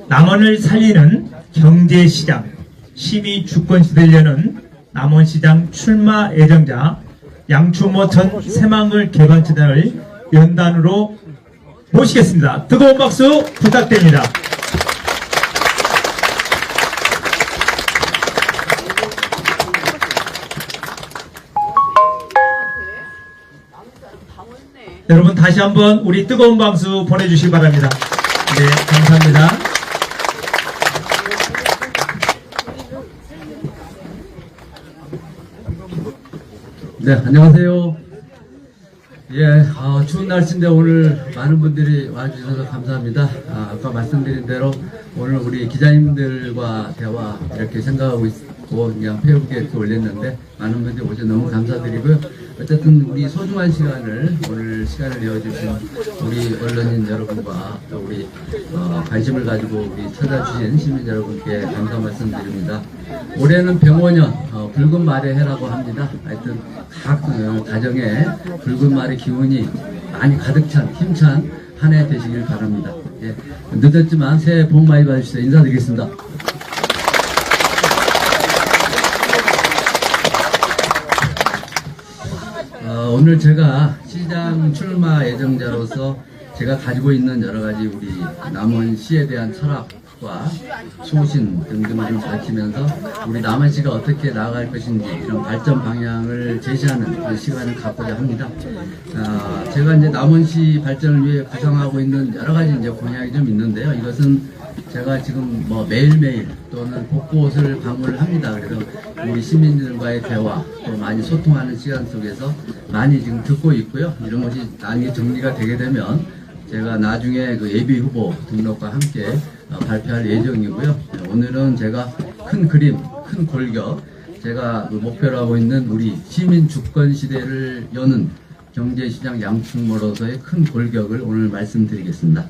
남원을 살리는 경제시장, 시민 주권시대를 여는 남원시장 출마 예정자 양충모 전 새마을 개발재단을 연단으로 모시겠습니다. 뜨거운 박수 부탁드립니다. 여러분 다시 한번 우리 뜨거운 박수 보내주시기 바랍니다. 네, 감사합니다. 네, 안녕하세요. 예, 추운 날씨인데 오늘 많은 분들이 와주셔서 감사합니다. 아까 말씀드린 대로 오늘 우리 기자님들과 대화 이렇게 생각하고 있고 그냥 페이스북에 이렇게 올렸는데 많은 분들이 오셔서 너무 감사드리고요. 어쨌든 우리 소중한 시간을 오늘 시간을 내어주신 우리 언론인 여러분과 또 우리 관심을 가지고 우리 찾아주신 시민 여러분께 감사 말씀드립니다. 올해는 병원년 붉은 말의 해라고 합니다. 하여튼 각 가정에 붉은 말의 기운이 많이 가득 찬 힘찬 한 해 되시길 바랍니다. 예, 늦었지만 새해 복 많이 받으시죠. 인사드리겠습니다. 오늘 제가 시장 출마 예정자로서 제가 가지고 있는 여러가지 우리 남원시에 대한 철학과 소신 등등을 좀 밝히면서 우리 남원시가 어떻게 나아갈 것인지 이런 발전 방향을 제시하는 그런 시간을 갖고자 합니다. 제가 이제 남원시 발전을 위해 구상하고 있는 여러가지 이제 공약이 좀 있는데요. 이것은 제가 지금 뭐 매일매일 또는 곳곳을 방문을 합니다. 그래서 우리 시민들과의 대화 또 많이 소통하는 시간 속에서 많이 지금 듣고 있고요. 이런 것이 나중에 정리가 되게 되면 제가 나중에 그 예비 후보 등록과 함께 발표할 예정이고요. 오늘은 제가 큰 그림, 큰 골격, 제가 그 목표로 하고 있는 우리 시민 주권 시대를 여는 경제시장 양충모로서의 큰 골격을 오늘 말씀드리겠습니다.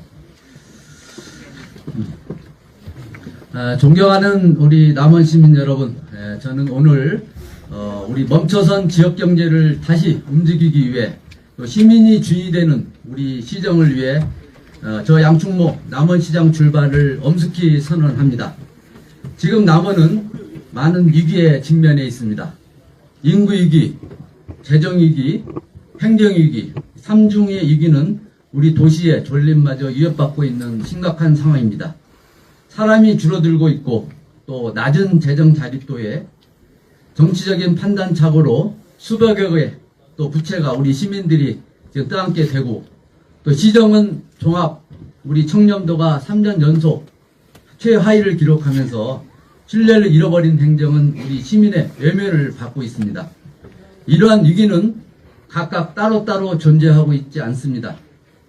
존경하는 우리 남원 시민 여러분, 저는 오늘 우리 멈춰선 지역경제를 다시 움직이기 위해 또 시민이 주인이 되는 우리 시정을 위해 저 양충모 남원시장 출발을 엄숙히 선언합니다. 지금 남원은 많은 위기에 직면해 있습니다. 인구위기, 재정위기, 행정위기, 삼중의 위기는 우리 도시의 존립마저 위협받고 있는 심각한 상황입니다. 사람이 줄어들고 있고 또 낮은 재정 자립도에 정치적인 판단착오로 수백억의 또 부채가 우리 시민들이 지금 떠안게 되고 또 시정은 종합 우리 청렴도가 3년 연속 최하위를 기록하면서 신뢰를 잃어버린 행정은 우리 시민의 외면을 받고 있습니다. 이러한 위기는 각각 따로따로 존재하고 있지 않습니다.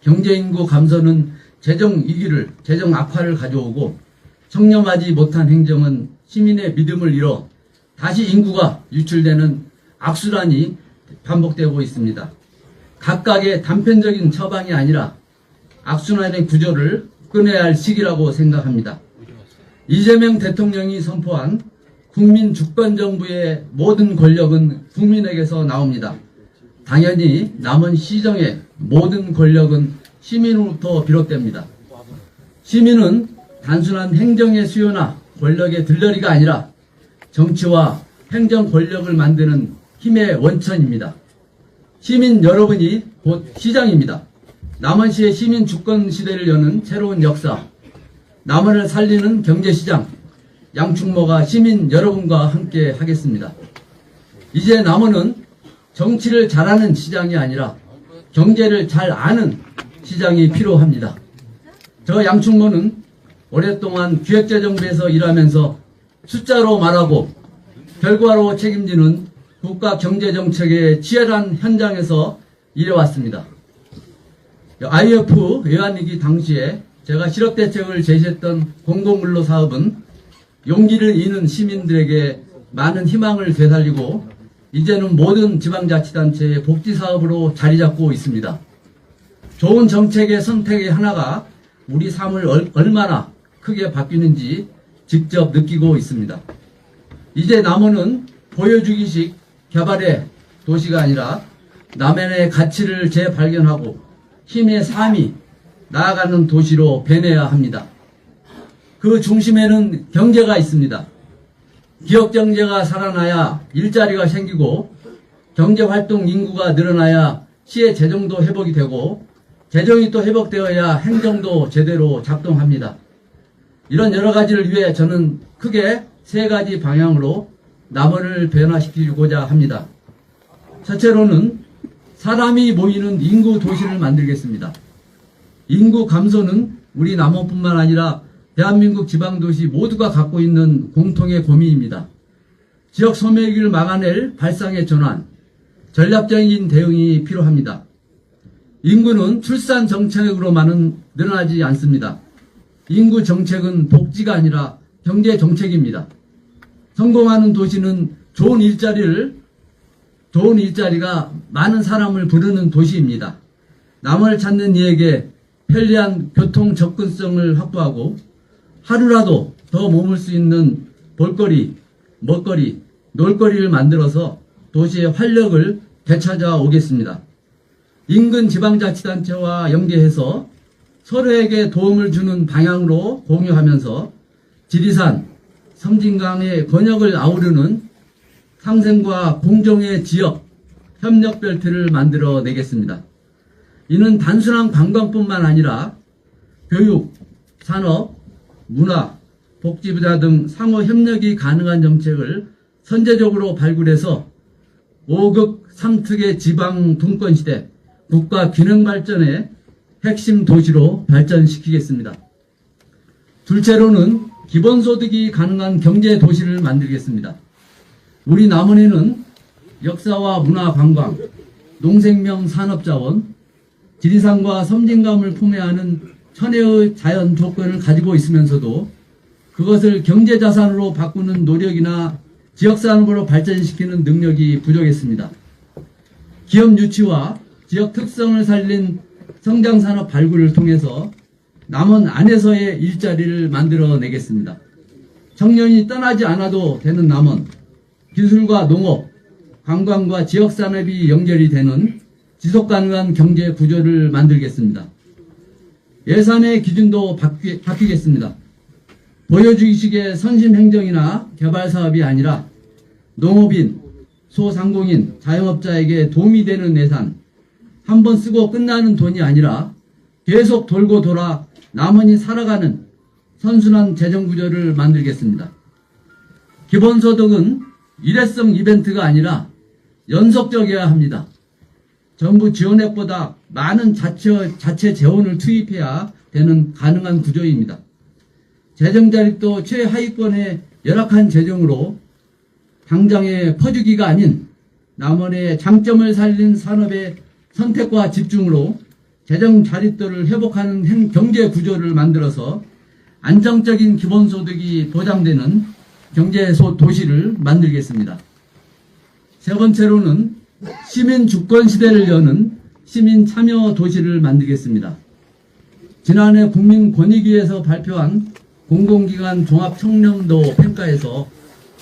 경제인구 감소는 재정 위기를, 재정 악화를 가져오고 청렴하지 못한 행정은 시민의 믿음을 잃어 다시 인구가 유출되는 악순환이 반복되고 있습니다. 각각의 단편적인 처방이 아니라 악순환의 구조를 끊어야 할 시기라고 생각합니다. 이재명 대통령이 선포한 국민 주권정부의 모든 권력은 국민에게서 나옵니다. 당연히 남원 시정의 모든 권력은 시민으로부터 비롯됩니다. 시민은 단순한 행정의 수요나 권력의 들러리가 아니라 정치와 행정 권력을 만드는 힘의 원천입니다. 시민 여러분이 곧 시장입니다. 남원시의 시민 주권 시대를 여는 새로운 역사, 남원을 살리는 경제시장, 양충모가 시민 여러분과 함께 하겠습니다. 이제 남원은 정치를 잘하는 시장이 아니라 경제를 잘 아는 시장이 필요합니다. 저 양충모는 오랫동안 기획재정부에서 일하면서 숫자로 말하고 결과로 책임지는 국가 경제정책의 치열한 현장에서 일해왔습니다. IMF 외환위기 당시에 제가 실업대책을 제시했던 공공근로 사업은 용기를 잃은 시민들에게 많은 희망을 되살리고 이제는 모든 지방자치단체의 복지사업으로 자리잡고 있습니다. 좋은 정책의 선택의 하나가 우리 삶을 얼마나 크게 바뀌는지 직접 느끼고 있습니다. 이제 남원은 보여주기식 개발의 도시가 아니라 남원의 가치를 재발견하고 힘의 삶이 나아가는 도시로 변해야 합니다. 그 중심에는 경제가 있습니다. 기업 경제가 살아나야 일자리가 생기고 경제활동 인구가 늘어나야 시의 재정도 회복이 되고 재정이 또 회복되어야 행정도 제대로 작동합니다. 이런 여러 가지를 위해 저는 크게 세 가지 방향으로 남원을 변화시키고자 합니다. 첫째로는 사람이 모이는 인구 도시를 만들겠습니다. 인구 감소는 우리 남원뿐만 아니라 대한민국 지방도시 모두가 갖고 있는 공통의 고민입니다. 지역 소멸기를 막아낼 발상의 전환, 전략적인 대응이 필요합니다. 인구는 출산 정책으로만은 늘어나지 않습니다. 인구 정책은 복지가 아니라 경제 정책입니다. 성공하는 도시는 좋은 일자리가 많은 사람을 부르는 도시입니다. 남을 찾는 이에게 편리한 교통 접근성을 확보하고 하루라도 더 머물 수 있는 볼거리, 먹거리, 놀거리를 만들어서 도시의 활력을 되찾아 오겠습니다. 인근 지방자치단체와 연계해서 서로에게 도움을 주는 방향으로 공유하면서 지리산, 섬진강의 권역을 아우르는 상생과 공정의 지역, 협력벨트를 만들어 내겠습니다. 이는 단순한 관광뿐만 아니라 교육, 산업, 문화, 복지 분야 등 상호 협력이 가능한 정책을 선제적으로 발굴해서 5극 3특의 지방 분권시대 국가 균형 발전의 핵심 도시로 발전시키겠습니다. 둘째로는 기본소득이 가능한 경제 도시를 만들겠습니다. 우리 남원에는 역사와 문화 관광, 농생명 산업자원, 지리산과 섬진강을 품에하는 천혜의 자연 조건을 가지고 있으면서도 그것을 경제자산으로 바꾸는 노력이나 지역산업으로 발전시키는 능력이 부족했습니다. 기업 유치와 지역 특성을 살린 성장산업 발굴을 통해서 남원 안에서의 일자리를 만들어내겠습니다. 청년이 떠나지 않아도 되는 남원, 기술과 농업, 관광과 지역산업이 연결이 되는 지속가능한 경제 구조를 만들겠습니다. 예산의 기준도 바뀌겠습니다. 보여주기식의 선심행정이나 개발사업이 아니라 농업인, 소상공인, 자영업자에게 도움이 되는 예산, 한 번 쓰고 끝나는 돈이 아니라 계속 돌고 돌아 남원이 살아가는 선순환 재정구조를 만들겠습니다. 기본소득은 일회성 이벤트가 아니라 연속적이어야 합니다. 정부 지원액보다 많은 자체 재원을 투입해야 되는 가능한 구조입니다. 재정자립도 최하위권의 열악한 재정으로 당장의 퍼주기가 아닌 남원의 장점을 살린 산업의 선택과 집중으로 재정 자립도를 회복하는 경제 구조를 만들어서 안정적인 기본소득이 보장되는 경제 도시를 만들겠습니다. 세 번째로는 시민 주권 시대를 여는 시민 참여 도시를 만들겠습니다. 지난해 국민권익위에서 발표한 공공기관 종합청렴도 평가에서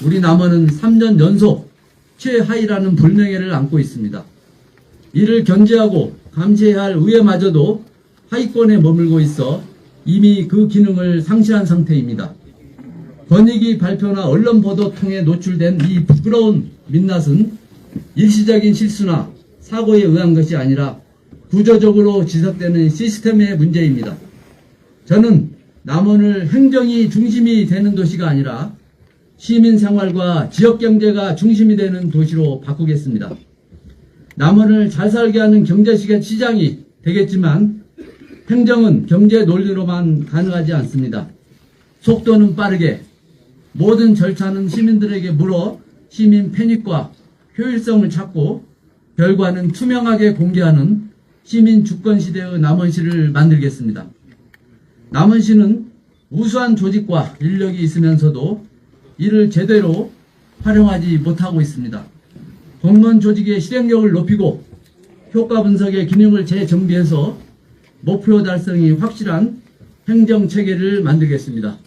우리 남원은 3년 연속 최하위라는 불명예를 안고 있습니다. 이를 견제하고 감시해야 할 의회마저도 하위권에 머물고 있어 이미 그 기능을 상실한 상태입니다. 권익위 발표나 언론 보도 통해 노출된 이 부끄러운 민낯은 일시적인 실수나 사고에 의한 것이 아니라 구조적으로 지속되는 시스템의 문제입니다. 저는 남원을 행정이 중심이 되는 도시가 아니라 시민 생활과 지역 경제가 중심이 되는 도시로 바꾸겠습니다. 남원을 잘 살게 하는 경제시장이 되겠지만 행정은 경제 논리로만 가능하지 않습니다. 속도는 빠르게, 모든 절차는 시민들에게 물어 시민 편익과 효율성을 찾고 결과는 투명하게 공개하는 시민 주권 시대의 남원시를 만들겠습니다. 남원시는 우수한 조직과 인력이 있으면서도 이를 제대로 활용하지 못하고 있습니다. 공무원 조직의 실행력을 높이고 효과 분석의 기능을 재정비해서 목표 달성이 확실한 행정체계를 만들겠습니다.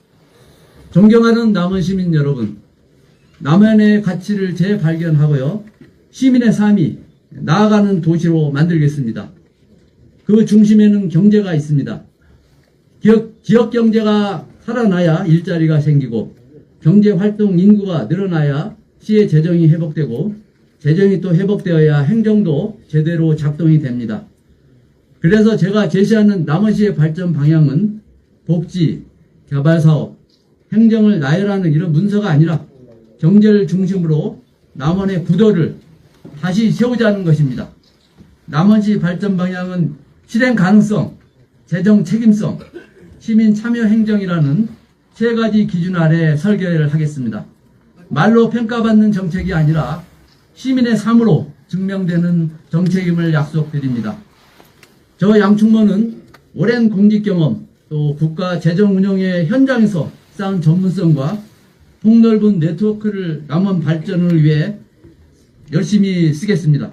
존경하는 남원 시민 여러분, 남원의 가치를 재발견하고요, 시민의 삶이 나아가는 도시로 만들겠습니다. 그 중심에는 경제가 있습니다. 지역 경제가 살아나야 일자리가 생기고 경제활동 인구가 늘어나야 시의 재정이 회복되고 재정이 또 회복되어야 행정도 제대로 작동이 됩니다. 그래서 제가 제시하는 남원시의 발전 방향은 복지, 개발사업, 행정을 나열하는 이런 문서가 아니라 경제를 중심으로 남원의 구도를 다시 세우자는 것입니다. 남원시 발전 방향은 실행 가능성, 재정 책임성, 시민 참여 행정이라는 세 가지 기준 아래 설계를 하겠습니다. 말로 평가받는 정책이 아니라 시민의 삶으로 증명되는 정책임을 약속드립니다. 저 양충모는 오랜 공직 경험, 또 국가 재정 운영의 현장에서 쌓은 전문성과 폭넓은 네트워크를 남원 발전을 위해 열심히 쓰겠습니다.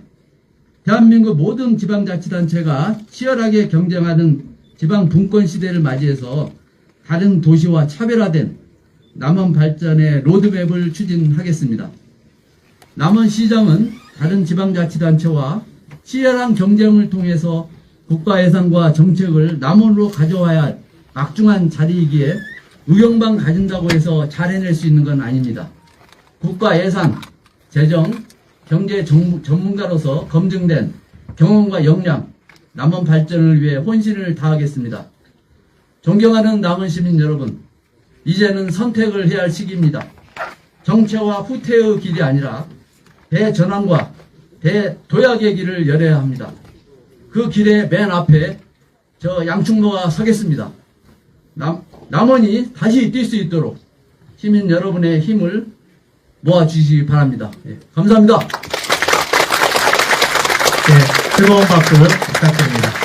대한민국 모든 지방자치단체가 치열하게 경쟁하는 지방 분권 시대를 맞이해서 다른 도시와 차별화된 남원 발전의 로드맵을 추진하겠습니다. 남원시장은 다른 지방자치단체와 치열한 경쟁을 통해서 국가 예산과 정책을 남원으로 가져와야 할 막중한 자리이기에 의욕만 가진다고 해서 잘 해낼 수 있는 건 아닙니다. 국가 예산, 재정, 경제 전문가로서 검증된 경험과 역량, 남원 발전을 위해 혼신을 다하겠습니다. 존경하는 남원 시민 여러분, 이제는 선택을 해야 할 시기입니다. 정체와 후퇴의 길이 아니라 대전환과 대도약의 길을 열어야 합니다. 그 길의 맨 앞에 저 양충모가 서겠습니다. 남원이 다시 뛸 수 있도록 시민 여러분의 힘을 모아주시기 바랍니다. 예, 감사합니다. 네, 뜨거운 박수 부탁드립니다.